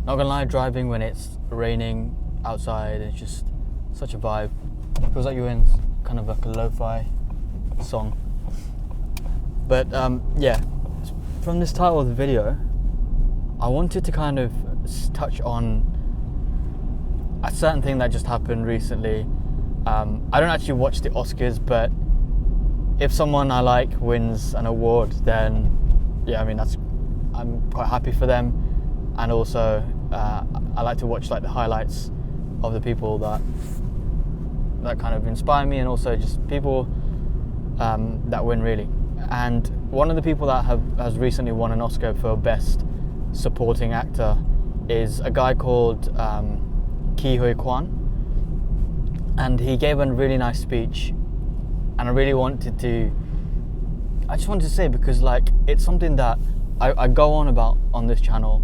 Not gonna lie, driving when it's raining outside is just such a vibe. Feels like you're in kind of like a lo-fi song. But yeah, from this title of the video, I wanted to kind of touch on a certain thing that just happened recently. I don't actually watch the Oscars, but if someone I like wins an award, then yeah, I mean I'm quite happy for them. And also I like to watch like the highlights of the people that kind of inspire me, and also just people that win really. And one of the people that has recently won an Oscar for Best Supporting Actor is a guy called Huy Quans, and he gave a really nice speech, and I just wanted to say, because like it's something that I go on about on this channel,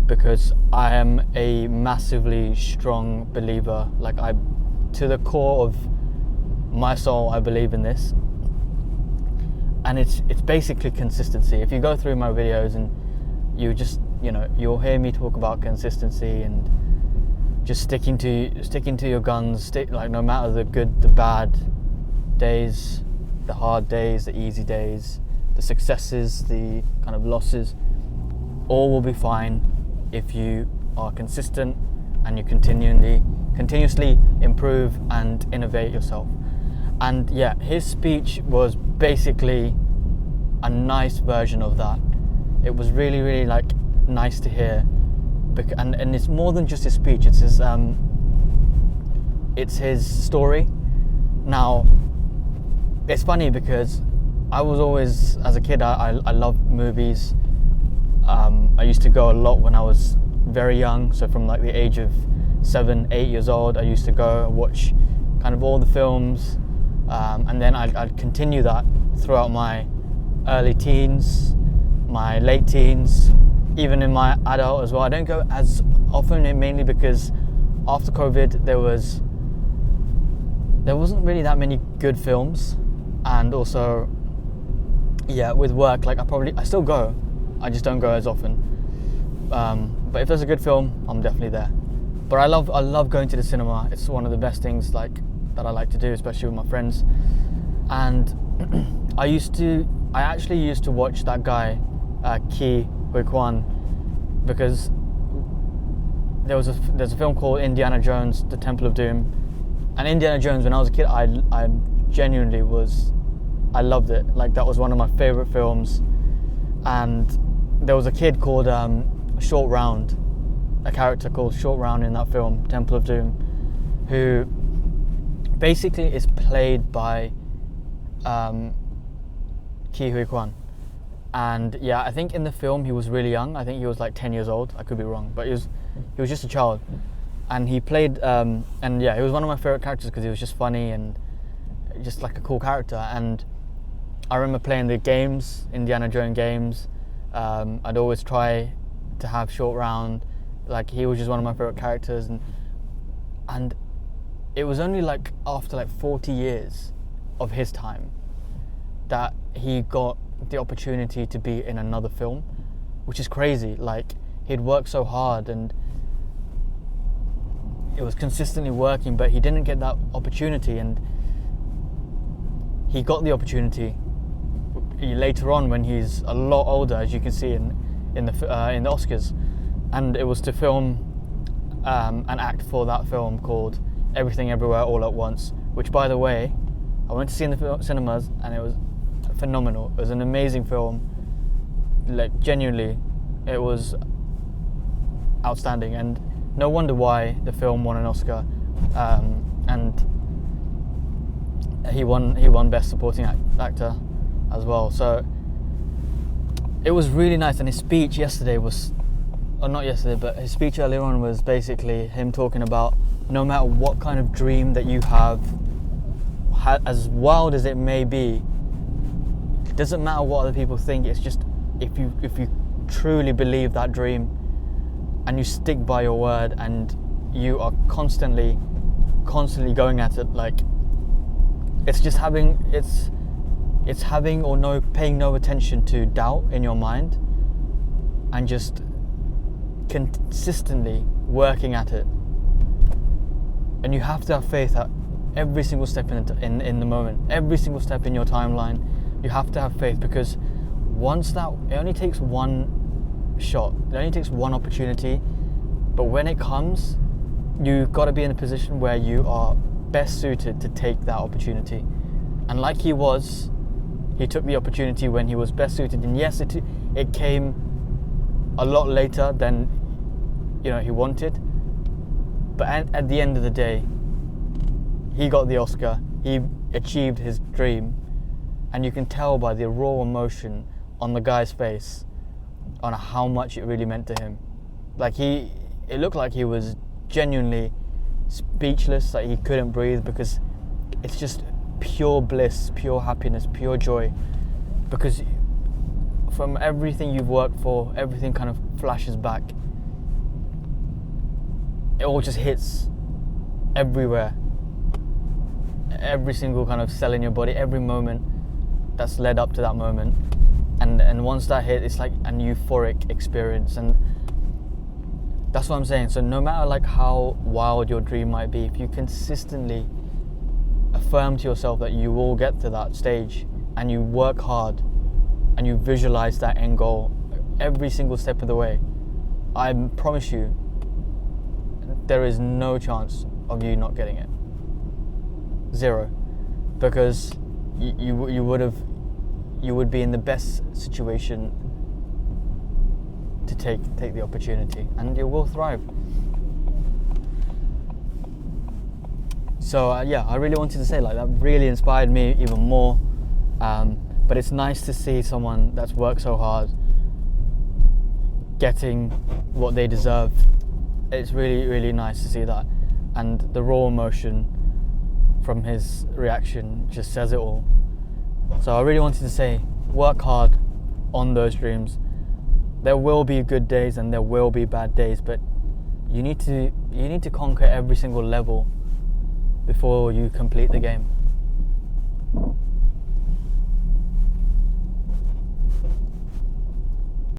because I am a massively strong believer, like to the core of my soul, I believe in this. And it's basically consistency. If you go through my videos and you just, you'll hear me talk about consistency and just sticking to your guns, like no matter the good, the bad days, the hard days, the easy days, the successes, the kind of losses, all will be fine if you are consistent and you continuously improve and innovate yourself. And yeah, his speech was basically a nice version of that. It was really, really like nice to hear, and it's more than just his speech. It's his story. Now, it's funny because I was always, as a kid, I loved movies. I used to go a lot when I was very young, so from like the age of 7, 8 years old, I used to go watch kind of all the films, and then I'd continue that throughout my early teens, my late teens, even in my adult as well. I don't go as often, mainly because after COVID there wasn't really that many good films, and also yeah, with work, like I still go, I just don't go as often. But if there's a good film, I'm definitely there. But I love going to the cinema. It's one of the best things that I like to do, especially with my friends. And I actually used to watch that guy, Huy Quans, because there's a film called Indiana Jones, The Temple of Doom. And Indiana Jones, when I was a kid, I genuinely I loved it. Like, that was one of my favorite films. And there was a kid called Short Round, a character called Short Round in that film, Temple of Doom, who basically is played by Huy Quans. And yeah, I think in the film he was really young. I think he was like 10 years old. I could be wrong, but he was just a child. And he played, and yeah, he was one of my favorite characters because he was just funny and just like a cool character. And I remember playing the games, Indiana Jones games. I'd always try to have Short Round. Like, he was just one of my favorite characters, and it was only like after like 40 years of his time that he got the opportunity to be in another film, which is crazy. Like, he'd worked so hard and it was consistently working, but he didn't get that opportunity, and he got the opportunity later on when he's a lot older, as you can see in the Oscars. And it was to film an act for that film called Everything Everywhere All at Once, which, by the way, I went to see in the cinemas, and it was phenomenal. It was an amazing film. Like, genuinely, it was outstanding, and no wonder why the film won an Oscar. And he won Best Supporting Actor as well. So it was really nice. And his speech yesterday was, or not yesterday, but his speech earlier on was basically him talking about no matter what kind of dream that you have, as wild as it may be, it doesn't matter what other people think. It's just if you truly believe that dream and you stick by your word and you are constantly going at it, like, it's just having paying no attention to doubt in your mind, and just consistently working at it. And you have to have faith at every single step in the moment, every single step in your timeline. You have to have faith, because once that, it only takes one shot, it only takes one opportunity, but when it comes, you've got to be in a position where you are best suited to take that opportunity. And like he took the opportunity when he was best suited, and yes, it came a lot later than he wanted, but at the end of the day, he got the Oscar, he achieved his dream, and you can tell by the raw emotion on the guy's face on how much it really meant to him. Like it looked like he was genuinely speechless, like he couldn't breathe, because it's just pure bliss, pure happiness, pure joy, because from everything you've worked for, everything kind of flashes back. It all just hits everywhere, every single kind of cell in your body, every moment that's led up to that moment, and once that hit, it's like an euphoric experience. And that's what I'm saying. So no matter like how wild your dream might be, if you consistently affirm to yourself that you will get to that stage, and you work hard and you visualize that end goal every single step of the way, I promise you there is no chance of you not getting it. Zero. Because you would be in the best situation to take the opportunity, and you will thrive. So yeah, I really wanted to say, like, that really inspired me even more. But it's nice to see someone that's worked so hard getting what they deserve. It's really, really nice to see that, and the raw emotion from his reaction just says it all. So I really wanted to say, work hard on those dreams. There will be good days and there will be bad days, but you need to conquer every single level before you complete the game.